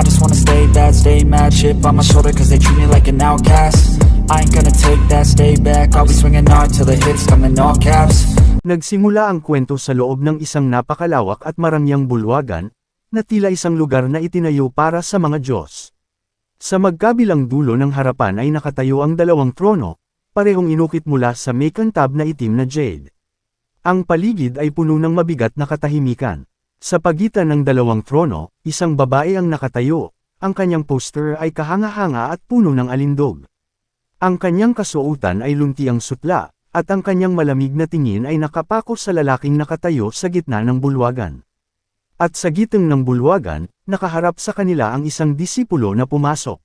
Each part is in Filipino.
I just wanna stay bad, stay mad, chip on my shoulder cause they treat me like an outcast. I ain't gonna take that, stay back, I'll be swinging hard till the hits come in all caps. Nagsimula ang kwento sa loob ng isang napakalawak at marangyang bulwagan, na tila isang lugar na itinayo para sa mga Diyos. Sa magkabilang dulo ng harapan ay nakatayo ang dalawang trono, parehong inukit mula sa may kantab na itim na jade. Ang paligid ay puno ng mabigat na katahimikan. Sa pagitan ng dalawang trono, isang babae ang nakatayo, ang kanyang poster ay kahanga-hanga at puno ng alindog. Ang kanyang kasuotan ay luntiang sutla, at ang kanyang malamig na tingin ay nakapako sa lalaking nakatayo sa gitna ng bulwagan. At sa gitna ng bulwagan, nakaharap sa kanila ang isang disipulo na pumasok.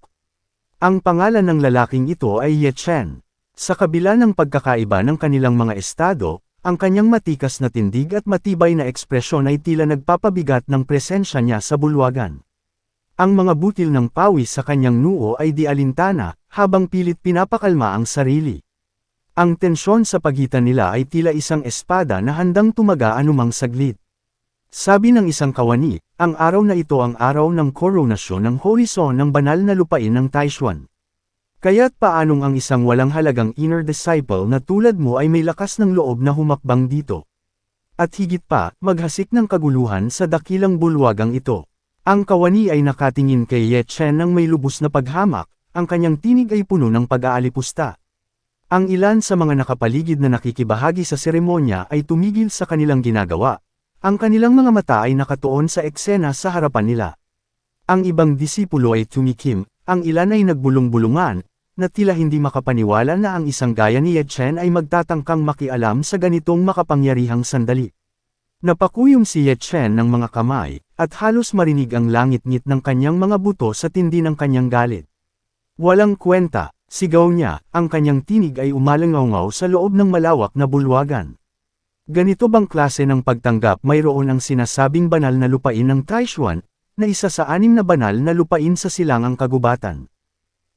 Ang pangalan ng lalaking ito ay Ye Chen. Sa kabila ng pagkakaiba ng kanilang mga estado, ang kanyang matikas na tindig at matibay na ekspresyon ay tila nagpapabigat ng presensya niya sa bulwagan. Ang mga butil ng pawis sa kanyang noo ay di alintana, habang pilit pinapakalma ang sarili. Ang tensyon sa pagitan nila ay tila isang espada na handang tumaga anumang saglit. Sabi ng isang kawani, ang araw na ito ang araw ng koronasyon ng horizon ng banal na lupain ng Taishuan. Kaya't paanong ang isang walang halagang inner disciple na tulad mo ay may lakas ng loob na humakbang dito? At higit pa, maghasik ng kaguluhan sa dakilang bulwagang ito. Ang kawani ay nakatingin kay Ye Chen ng may lubos na paghamak, ang kanyang tinig ay puno ng pag-aalipusta. Ang ilan sa mga nakapaligid na nakikibahagi sa seremonya ay tumigil sa kanilang ginagawa. Ang kanilang mga mata ay nakatuon sa eksena sa harapan nila. Ang ibang disipulo ay tumikim, ang ilan ay nagbulong-bulungan, na tila hindi makapaniwala na ang isang gaya ni Ye Chen ay magtatangkang makialam sa ganitong makapangyarihang sandali. Napakuyom si Ye Chen ng mga kamay, at halos marinig ang langit-ngit ng kanyang mga buto sa tindi ng kanyang galit. Walang kwenta, sigaw niya, ang kanyang tinig ay umalangaw sa loob ng malawak na bulwagan. Ganito bang klase ng pagtanggap mayroon ang sinasabing banal na lupain ng Taishuan, na isa sa 6 na banal na lupain sa silangang kagubatan?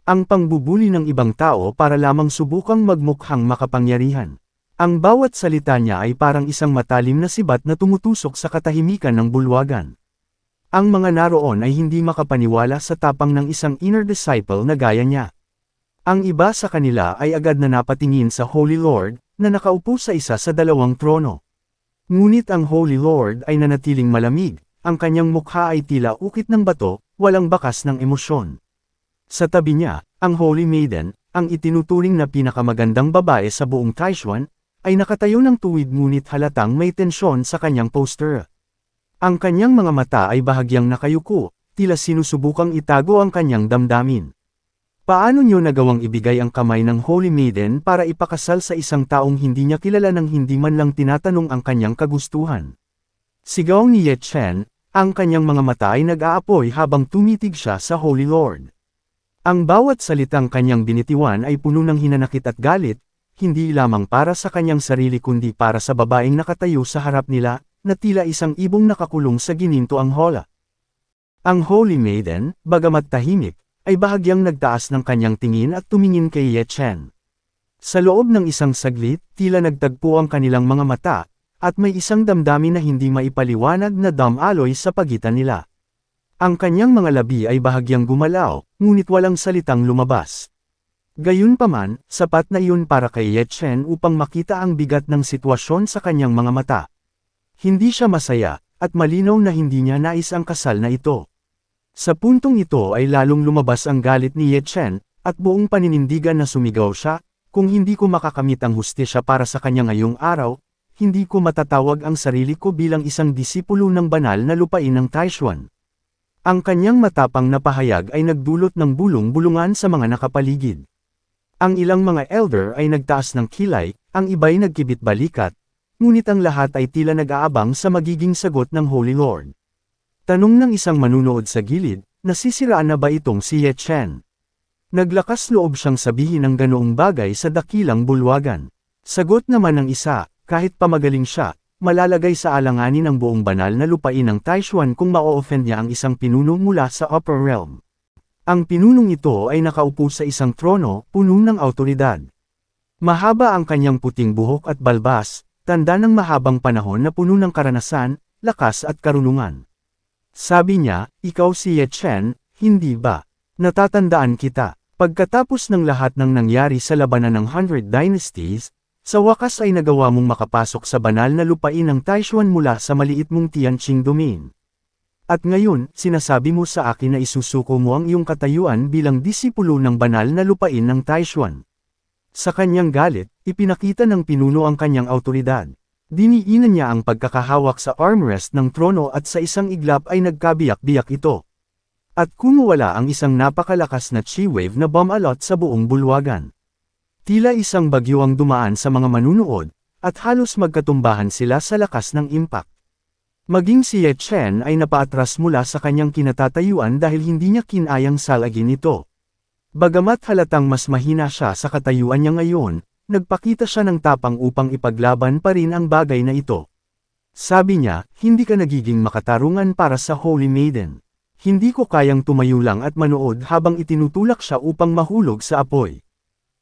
Ang pangbubuli ng ibang tao para lamang subukang magmukhang makapangyarihan. Ang bawat salita niya ay parang isang matalim na sibat na tumutusok sa katahimikan ng bulwagan. Ang mga naroon ay hindi makapaniwala sa tapang ng isang inner disciple na gaya niya. Ang iba sa kanila ay agad na napatingin sa Holy Lord, na nakaupo sa isa sa dalawang trono. Ngunit ang Holy Lord ay nanatiling malamig, ang kanyang mukha ay tila ukit ng bato, walang bakas ng emosyon. Sa tabi niya, ang Holy Maiden, ang itinuturing na pinakamagandang babae sa buong Taishuan, ay nakatayo ng tuwid ngunit halatang may tensyon sa kanyang poster. Ang kanyang mga mata ay bahagyang nakayuko, tila sinusubukang itago ang kanyang damdamin. Paano niyo nagawang ibigay ang kamay ng Holy Maiden para ipakasal sa isang taong hindi niya kilala nang hindi man lang tinatanong ang kanyang kagustuhan? Sigaw ni Ye Chen, ang kanyang mga mata ay nag-aapoy habang tumitig siya sa Holy Lord. Ang bawat salitang kanyang binitiwan ay puno ng hinanakit at galit, hindi lamang para sa kanyang sarili kundi para sa babaeng nakatayo sa harap nila, na tila isang ibong nakakulong sa gininto ang hola. Ang Holy Maiden, bagamat tahimik, ay bahagyang nagtaas ng kanyang tingin at tumingin kay Ye Chen. Sa loob ng isang saglit, tila nagtagpo ang kanilang mga mata, at may isang damdamin na hindi maipaliwanag na damaloy sa pagitan nila. Ang kanyang mga labi ay bahagyang gumalaw, ngunit walang salitang lumabas. Gayunpaman, sapat na iyon para kay Ye Chen upang makita ang bigat ng sitwasyon sa kanyang mga mata. Hindi siya masaya, at malinaw na hindi niya nais ang kasal na ito. Sa puntong ito ay lalong lumabas ang galit ni Ye Chen, at buong paninindigan na sumigaw siya, kung hindi ko makakamit ang hustisya para sa kanya ngayong araw, hindi ko matatawag ang sarili ko bilang isang disipulo ng banal na lupain ng Taishuan. Ang kanyang matapang na pahayag ay nagdulot ng bulong-bulungan sa mga nakapaligid. Ang ilang mga elder ay nagtaas ng kilay, ang iba'y nagkibit balikat, ngunit ang lahat ay tila nag-aabang sa magiging sagot ng Holy Lord. Tanong ng isang manunood sa gilid, nasisiraan na ba itong si Ye Chen? Naglakas loob siyang sabihin ang ganoong bagay sa dakilang bulwagan. Sagot naman ng isa, kahit pamagaling siya, malalagay sa alanganin ang buong banal na lupain ng Taishuan kung ma-offend niya ang isang pinuno mula sa upper realm. Ang pinunong ito ay nakaupo sa isang trono, puno ng awtoridad. Mahaba ang kanyang puting buhok at balbas, tanda ng mahabang panahon na puno ng karanasan, lakas at karunungan. Sabi niya, ikaw si Ye Chen, hindi ba? Natatandaan kita. Pagkatapos ng lahat ng nangyari sa labanan ng 100 Dynasties, sa wakas ay nagawa mong makapasok sa banal na lupain ng Taishuan mula sa maliit mong Tianqing domain. At ngayon, sinasabi mo sa akin na isusuko mo ang iyong katayuan bilang disipulo ng banal na lupain ng Taishuan. Sa kanyang galit, ipinakita ng pinuno ang kanyang autoridad. Diniinan niya ang pagkakahawak sa armrest ng trono at sa isang iglap ay nagkabiyak-biyak ito. At kumuwala ang isang napakalakas na chi wave na bumalot sa buong bulwagan. Tila isang bagyo ang dumaan sa mga manunood, at halos magkatumbahan sila sa lakas ng impact. Maging si Ye Chen ay napaatras mula sa kanyang kinatatayuan dahil hindi niya kinayang salagin ito. Bagamat halatang mas mahina siya sa katayuan niya ngayon, nagpakita siya ng tapang upang ipaglaban pa rin ang bagay na ito. Sabi niya, hindi ka nagiging makatarungan para sa Holy Maiden. Hindi ko kayang tumayo lang at manood habang itinutulak siya upang mahulog sa apoy.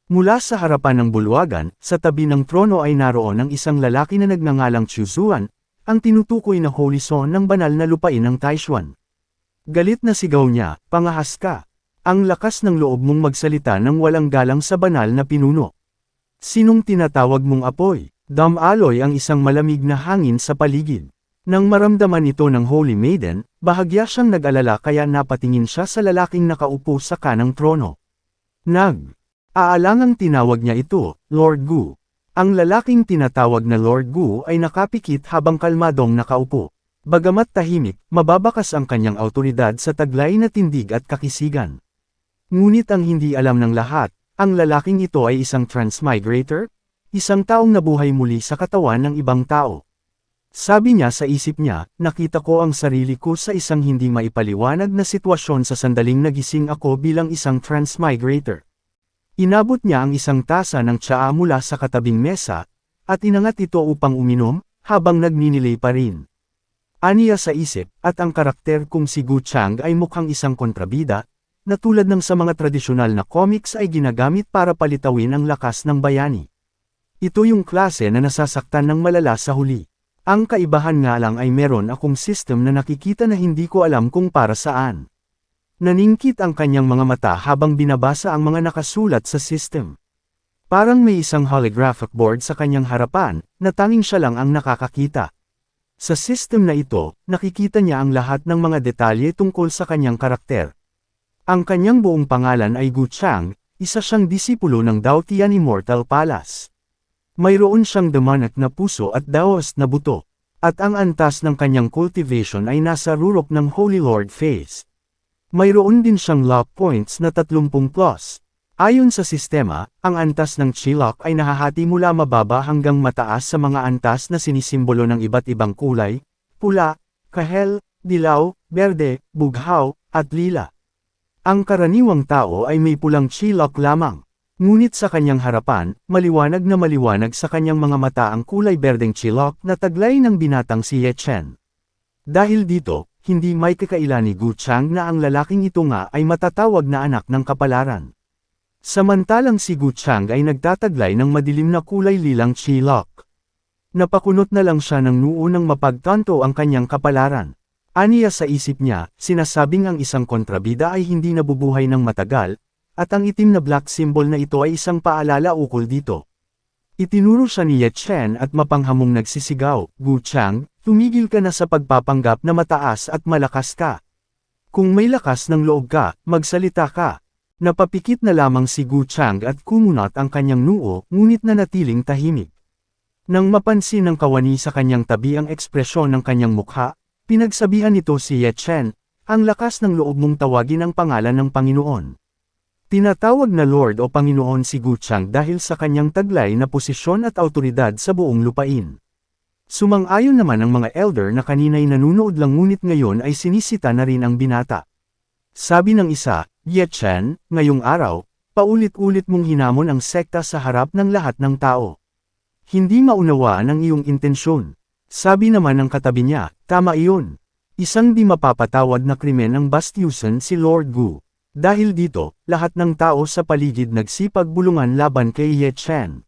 Mula sa harapan ng bulwagan, sa tabi ng trono ay naroon ang isang lalaki na nagngangalang Chuzuan, ang tinutukoy na Holy Son ng banal na lupain ng Taishuan. Galit na sigaw niya, pangahas ka. Ang lakas ng loob mong magsalita ng walang galang sa banal na pinuno. Sinong tinatawag mong apoy? Damaloy ang isang malamig na hangin sa paligid. Nang maramdaman ito ng Holy Maiden, bahagya siyang nag-alala kaya napatingin siya sa lalaking nakaupo sa kanang trono. Aalangang tinawag niya ito, Lord Gu. Ang lalaking tinatawag na Lord Gu ay nakapikit habang kalmadong nakaupo. Bagamat tahimik, mababakas ang kanyang autoridad sa taglay na tindig at kakisigan. Ngunit ang hindi alam ng lahat, ang lalaking ito ay isang transmigrator, isang taong nabuhay muli sa katawan ng ibang tao. Sabi niya sa isip niya, nakita ko ang sarili ko sa isang hindi maipaliwanag na sitwasyon sa sandaling nagising ako bilang isang transmigrator. Inabot niya ang isang tasa ng tsaa mula sa katabing mesa, at inangat ito upang uminom, habang nagninilay pa rin. Aniya sa isip, at ang karakter kong si Gu Chang ay mukhang isang kontrabida, na tulad ng sa mga tradisyonal na comics ay ginagamit para palitawin ang lakas ng bayani. Ito yung klase na nasasaktan ng malala sa huli. Ang kaibahan nga lang ay meron akong system na nakikita na hindi ko alam kung para saan. Naningkit ang kanyang mga mata habang binabasa ang mga nakasulat sa system. Parang may isang holographic board sa kanyang harapan, na tanging siya lang ang nakakakita. Sa system na ito, nakikita niya ang lahat ng mga detalye tungkol sa kanyang karakter. Ang kanyang buong pangalan ay Gu Chang, isa siyang disipulo ng Dao Tian Immortal Palace. Mayroon siyang demonic na puso at Daoist na buto, at ang antas ng kanyang cultivation ay nasa rurok ng Holy Lord Face. Mayroon din siyang lock points na 30+. Ayon sa sistema, ang antas ng Chi Lock ay nahahati mula mababa hanggang mataas sa mga antas na sinisimbolo ng iba't ibang kulay, pula, kahel, dilaw, berde, bughaw, at lila. Ang karaniwang tao ay may pulang Chi Lock lamang. Ngunit sa kanyang harapan, maliwanag na maliwanag sa kanyang mga mata ang kulay berdeng Chi Lock na taglay ng binatang si Ye Chen. Dahil dito, hindi may kakaila ni Gu Chang na ang lalaking ito nga ay matatawag na anak ng kapalaran. Samantalang si Gu Chang ay nagtataglay ng madilim na kulay lilang Chi Lock. Napakunot na lang siya ng noo nang mapagtanto ang kanyang kapalaran. Aniya sa isip niya, sinasabing ang isang kontrabida ay hindi nabubuhay ng matagal, at ang itim na black symbol na ito ay isang paalala ukol dito. Itinuro siya ni Ye Chen at mapanghamong nagsisigaw, Gu Chang, tumigil ka na sa pagpapanggap na mataas at malakas ka. Kung may lakas ng loob ka, magsalita ka. Napapikit na lamang si Gu Chang at kumunat ang kanyang noo, ngunit nanatiling tahimik. Nang mapansin ng kawani sa kanyang tabi ang ekspresyon ng kanyang mukha, pinagsabihan nito si Ye Chen, ang lakas ng loob mong tawagin ang pangalan ng Panginoon. Tinatawag na Lord o Panginoon si Gu Chang dahil sa kanyang taglay na posisyon at autoridad sa buong lupain. Sumang-ayon naman ang mga elder na kanina'y nanunood lang ngunit ngayon ay sinisita na rin ang binata. Sabi ng isa, Ye Chen, ngayong araw, paulit-ulit mong hinamon ang sekta sa harap ng lahat ng tao. Hindi maunawaan ang iyong intensyon. Sabi naman ng katabi niya, tama iyon. Isang di mapapatawad na krimen ang bastyusan si Lord Gu. Dahil dito, lahat ng tao sa paligid nagsipagbulungan laban kay Ye Chen.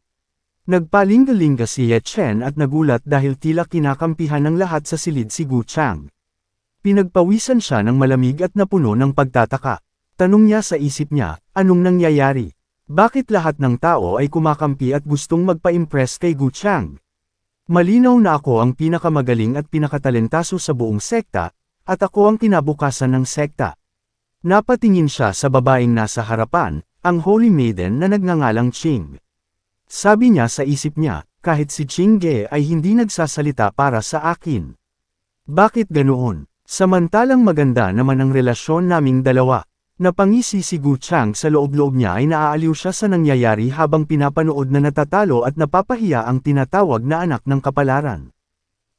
Nagpalingga-lingga si Ye Chen at nagulat dahil tila kinakampihan ng lahat sa silid si Gu Chang. Pinagpawisan siya ng malamig at napuno ng pagtataka. Tanong niya sa isip niya, anong nangyayari? Bakit lahat ng tao ay kumakampi at gustong magpa-impress kay Gu Chang? Malinaw na ako ang pinakamagaling at pinakatalentaso sa buong sekta, at ako ang kinabukasan ng sekta. Napatingin siya sa babaeng nasa harapan, ang Holy Maiden na nagngangalang Ching. Sabi niya sa isip niya, kahit si Ching Ge ay hindi nagsasalita para sa akin. Bakit ganoon? Samantalang maganda naman ang relasyon naming dalawa. Napangisi si Gu Chang sa loob-loob niya ay naaaliw siya sa nangyayari habang pinapanood na natatalo at napapahiya ang tinatawag na anak ng kapalaran.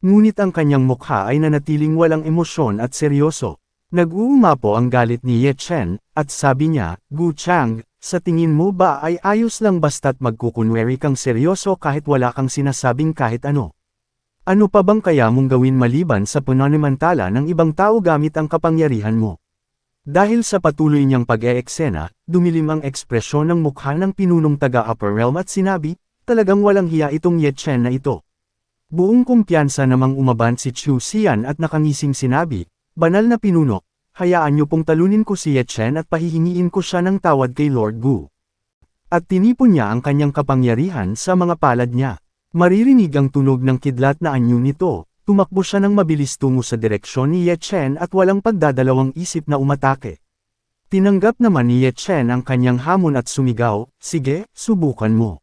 Ngunit ang kanyang mukha ay nanatiling walang emosyon at seryoso. Nag-uumapo ang galit ni Ye Chen, at sabi niya, Gu Chang, sa tingin mo ba ay ayos lang basta't magkukunwari kang seryoso kahit wala kang sinasabing kahit ano? Ano pa bang kaya mong gawin maliban sa pananimantala ng ibang tao gamit ang kapangyarihan mo? Dahil sa patuloy niyang pag-eeksena, dumilim ang ekspresyon ng mukha ng pinunong taga-Upper Realm at sinabi, talagang walang hiya itong Ye Chen na ito. Buong kumpiyansa namang umaban si Chu Xian at nakangising sinabi, banal na pinuno, hayaan niyo pong talunin ko si Ye Chen at pahihingiin ko siya ng tawad kay Lord Gu. At tinipon niya ang kanyang kapangyarihan sa mga palad niya. Maririnig ang tunog ng kidlat na anyo nito. Tumakbo siya ng mabilis tungo sa direksyon ni Ye Chen at walang pagdadalawang isip na umatake. Tinanggap naman ni Ye Chen ang kanyang hamon at sumigaw, sige, subukan mo.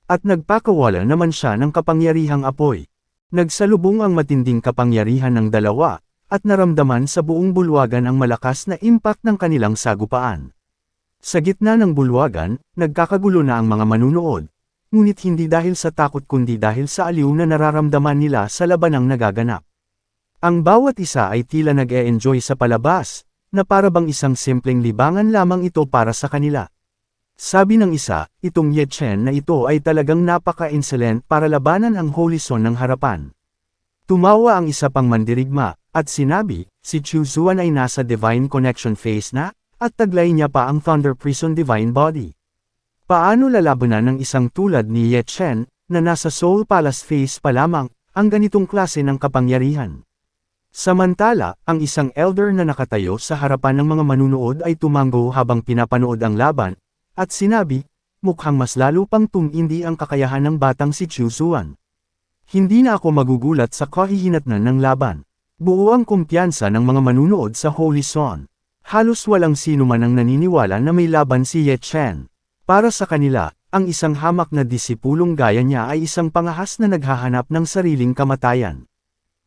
At nagpakawala naman siya ng kapangyarihang apoy. Nagsalubong ang matinding kapangyarihan ng dalawa, at naramdaman sa buong bulwagan ang malakas na impact ng kanilang sagupaan. Sa gitna ng bulwagan, nagkakagulo na ang mga manunood. Ngunit hindi dahil sa takot kundi dahil sa aliw na nararamdaman nila sa labanang nagaganap. Ang bawat isa ay tila nag-e-enjoy sa palabas, na para bang isang simpleng libangan lamang ito para sa kanila. Sabi ng isa, itong Ye Chen na ito ay talagang napaka-insolent para labanan ang Holy Son ng harapan. Tumawa ang isa pang mandirigma, at sinabi, si Chu Zuan ay nasa Divine Connection phase na, at taglay niya pa ang Thunder Prison Divine Body. Paano lalabanan ng isang tulad ni Ye Chen, na nasa Soul Palace phase pa lamang, ang ganitong klase ng kapangyarihan? Samantala, ang isang elder na nakatayo sa harapan ng mga manunood ay tumango habang pinapanood ang laban, at sinabi, mukhang mas lalo pang tumindi ang kakayahan ng batang si Chu Zuan. Hindi na ako magugulat sa kahihinatnan ng laban. Buo ang kumpiyansa ng mga manunood sa Holy Son. Halos walang sino man ang naniniwala na may laban si Ye Chen. Para sa kanila, ang isang hamak na disipulong gaya niya ay isang pangahas na naghahanap ng sariling kamatayan.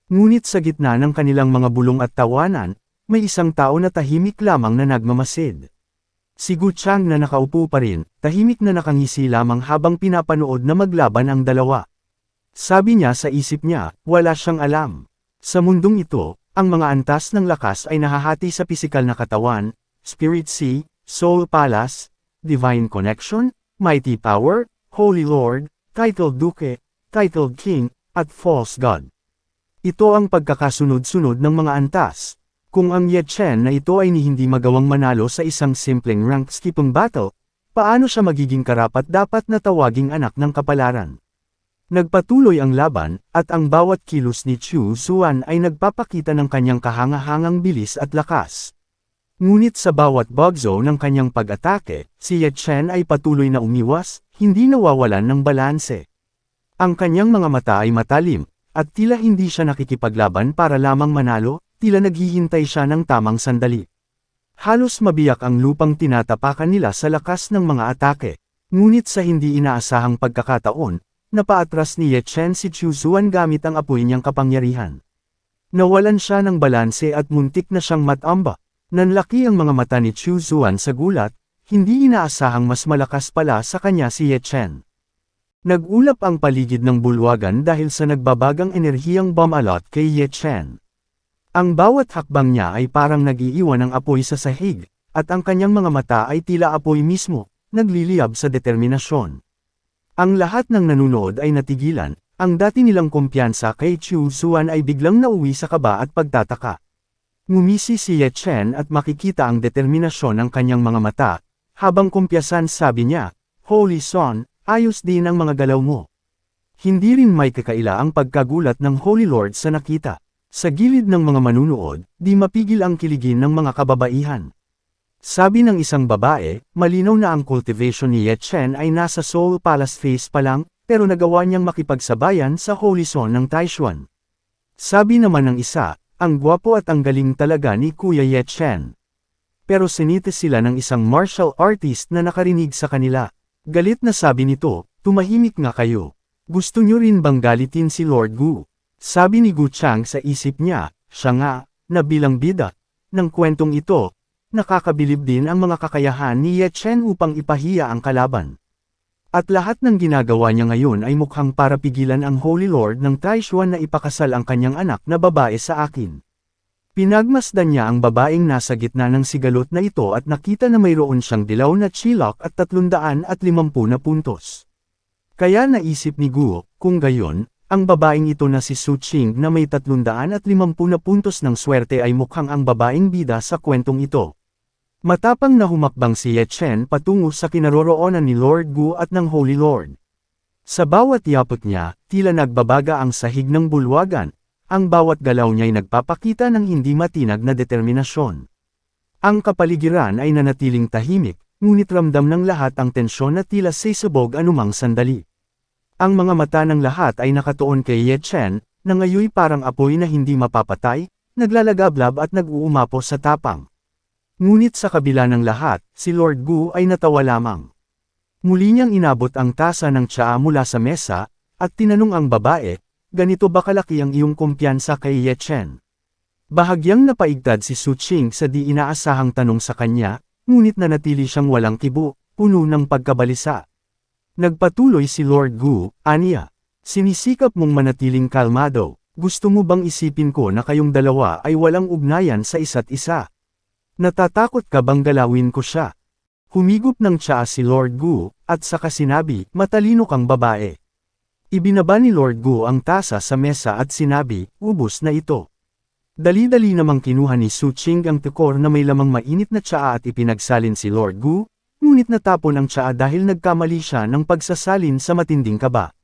Ngunit sa gitna ng kanilang mga bulong at tawanan, may isang tao na tahimik lamang na nagmamasid. Si Gu Chang na nakaupo pa rin, tahimik na nakangisi lamang habang pinapanood na maglaban ang dalawa. Sabi niya sa isip niya, wala siyang alam. Sa mundong ito, ang mga antas ng lakas ay nahahati sa pisikal na katawan, Spirit Sea, Soul Palace, Divine Connection, Mighty Power, Holy Lord, Titled Duke, Titled King, at False God. Ito ang pagkakasunod-sunod ng mga antas. Kung ang Ye Chen na ito ay hindi magawang manalo sa isang simpleng rank-skipping battle, paano siya magiging karapat-dapat na tawaging anak ng kapalaran? Nagpatuloy ang laban, at ang bawat kilos ni Chu Zuan ay nagpapakita ng kanyang kahangahangang bilis at lakas. Ngunit sa bawat bugzo ng kanyang pag-atake, si Ye Chen ay patuloy na umiwas, hindi nawawalan ng balanse. Ang kanyang mga mata ay matalim, at tila hindi siya nakikipaglaban para lamang manalo, tila naghihintay siya ng tamang sandali. Halos mabiyak ang lupang tinatapakan nila sa lakas ng mga atake. Ngunit sa hindi inaasahang pagkakataon, napaatras ni Ye Chen si Chu Zuan gamit ang apoy niyang kapangyarihan. Nawalan siya ng balanse at muntik na siyang matamba. Nanlaki ang mga mata ni Chu Zuan sa gulat, hindi inaasahang mas malakas pala sa kanya si Ye Chen. Nag-ulap ang paligid ng bulwagan dahil sa nagbabagang enerhiyang bumalot kay Ye Chen. Ang bawat hakbang niya ay parang nag-iiwan ng apoy sa sahig, at ang kanyang mga mata ay tila apoy mismo, nagliliyab sa determinasyon. Ang lahat ng nanunood ay natigilan, ang dati nilang kumpiyansa kay Chu Zuan ay biglang nauwi sa kaba at pagtataka. Ngumisi si Ye Chen at makikita ang determinasyon ng kanyang mga mata, habang kumpyasan sabi niya, Holy Son, ayos din ang mga galaw mo. Hindi rin may kakaila ang pagkagulat ng Holy Lord sa nakita. Sa gilid ng mga manunood, di mapigil ang kiligin ng mga kababaihan. Sabi ng isang babae, malinaw na ang cultivation ni Ye Chen ay nasa Seoul Palace phase pa lang, pero nagawa niyang makipagsabayan sa Holy Zone ng Taishuan. Sabi naman ng isa, ang gwapo at ang galing talaga ni Kuya Ye Chen. Pero sinitis sila ng isang martial artist na nakarinig sa kanila. Galit na sabi nito, tumahimik nga kayo. Gusto niyo rin bang galitin si Lord Gu? Sabi ni Gu Chang sa isip niya, siya nga, na bilang bida ng kwentong ito, nakakabilib din ang mga kakayahan ni Ye Chen upang ipahiya ang kalaban. At lahat ng ginagawa niya ngayon ay mukhang para pigilan ang Holy Lord ng Taishuan na ipakasal ang kanyang anak na babae sa akin. Pinagmasdan niya ang babaeng nasa gitna ng sigalot na ito at nakita na mayroon siyang dilaw na chilak at 350 na puntos. Kaya naisip ni Gu, kung gayon, ang babaeng ito na si Su Qing na may 350 na puntos ng swerte ay mukhang ang babaeng bida sa kwentong ito. Matapang na humakbang si Ye Chen patungo sa kinaroroonan ni Lord Gu at ng Holy Lord. Sa bawat yapot niya, tila nagbabaga ang sahig ng bulwagan, ang bawat galaw niya'y nagpapakita ng hindi matinag na determinasyon. Ang kapaligiran ay nanatiling tahimik, ngunit ramdam ng lahat ang tensyon na tila sisabog anumang sandali. Ang mga mata ng lahat ay nakatuon kay Ye Chen, na ngayoy parang apoy na hindi mapapatay, naglalagablab at nag-uumapo sa tapang. Ngunit sa kabila ng lahat, si Lord Gu ay natawa lamang. Muli niyang inabot ang tasa ng tsaa mula sa mesa, at tinanong ang babae, ganito ba kalaki ang iyong kumpiyansa kay Ye Chen? Bahagyang napaigtad si Su Qing sa di inaasahang tanong sa kanya, ngunit nanatili siyang walang kibo, puno ng pagkabalisa. Nagpatuloy si Lord Gu, aniya. Sinisikap mong manatiling kalmado, gusto mo bang isipin ko na kayong dalawa ay walang ugnayan sa isa't isa? Natatakot ka bang galawin ko siya? Humigop ng tsaa si Lord Gu, at saka sinabi, matalino kang babae. Ibinaba ni Lord Gu ang tasa sa mesa at sinabi, ubos na ito. Dali-dali namang kinuha ni Su Qing ang tekor na may lamang mainit na tsaa at ipinagsalin si Lord Gu, ngunit natapon ang tsaa dahil nagkamali siya ng pagsasalin sa matinding kaba.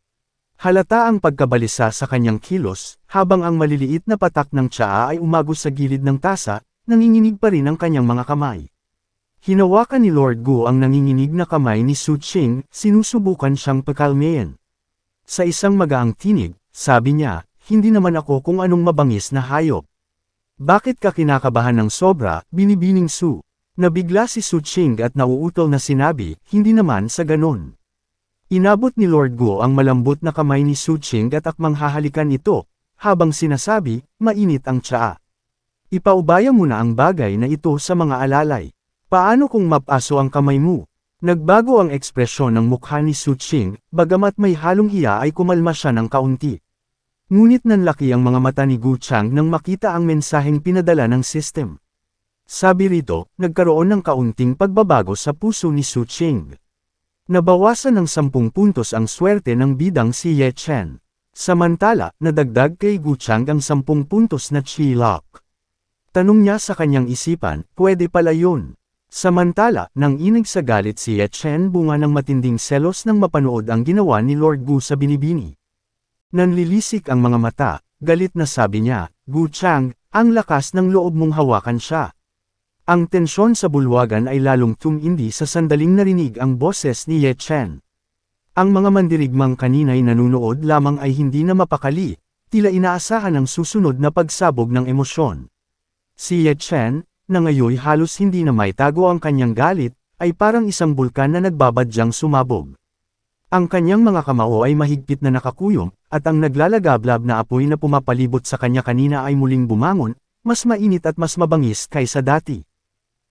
Halata ang pagkabalisa sa kanyang kilos, habang ang maliliit na patak ng tsaa ay umagos sa gilid ng tasa, nanginginig pa rin ang kanyang mga kamay. Hinawakan ni Lord Gu ang nanginginig na kamay ni Su Qing, sinusubukan siyang pakalmayan. Sa isang magaang tinig, sabi niya, hindi naman ako kung anong mabangis na hayop. Bakit ka kinakabahan ng sobra, binibining Su? Nabigla si Su Qing at nauutol na sinabi, hindi naman sa ganon. Inabot ni Lord Gu ang malambot na kamay ni Su Qing at akmang hahalikan ito, habang sinasabi, mainit ang tsaa. Ipaubaya mo na ang bagay na ito sa mga alalay. Paano kung mapaso ang kamay mo? Nagbago ang ekspresyon ng mukha ni Su Qing, bagamat may halong hiya ay kumalma siya ng kaunti. Ngunit nanlaki ang mga mata ni Gu Chang nang makita ang mensaheng pinadala ng system. Sabi rito, nagkaroon ng kaunting pagbabago sa puso ni Su Qing. Nabawasan ng 10 puntos ang swerte ng bidang si Ye Chen. Samantala, nadagdag kay Gu Chang ang 10 puntos na chi lock. Tanong niya sa kanyang isipan, pwede pala yun. Samantala, nang inig sa galit si Ye Chen bunga ng matinding selos nang mapanood ang ginawa ni Lord Gu sa binibini. Nanlilisik ang mga mata, galit na sabi niya, Gu Chang, ang lakas ng loob mong hawakan siya. Ang tensyon sa bulwagan ay lalong tumindi sa sandaling narinig ang boses ni Ye Chen. Ang mga mandirigmang kanina'y nanunood lamang ay hindi na mapakali, tila inaasahan ang susunod na pagsabog ng emosyon. Si Ye Chen, na ngayoy halos hindi na maitago ang kanyang galit, ay parang isang bulkan na nagbabadyang sumabog. Ang kanyang mga kamao ay mahigpit na nakakuyom, at ang naglalagablab na apoy na pumapalibot sa kanya kanina ay muling bumangon, mas mainit at mas mabangis kaysa dati.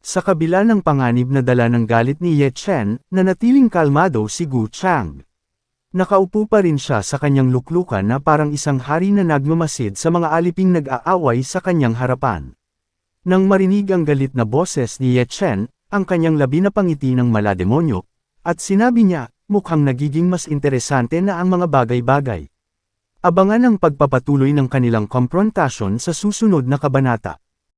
Sa kabila ng panganib na dala ng galit ni Ye Chen, nanatiling kalmado si Gu Chang. Nakaupo pa rin siya sa kanyang luklukan na parang isang hari na nagmamasid sa mga aliping nag-aaway sa kanyang harapan. Nang marinig ang galit na boses ni Ye Chen, ang kanyang labi na pangiti ng malademonyo, at sinabi niya, mukhang nagiging mas interesante na ang mga bagay-bagay. Abangan ang pagpapatuloy ng kanilang komprontasyon sa susunod na kabanata.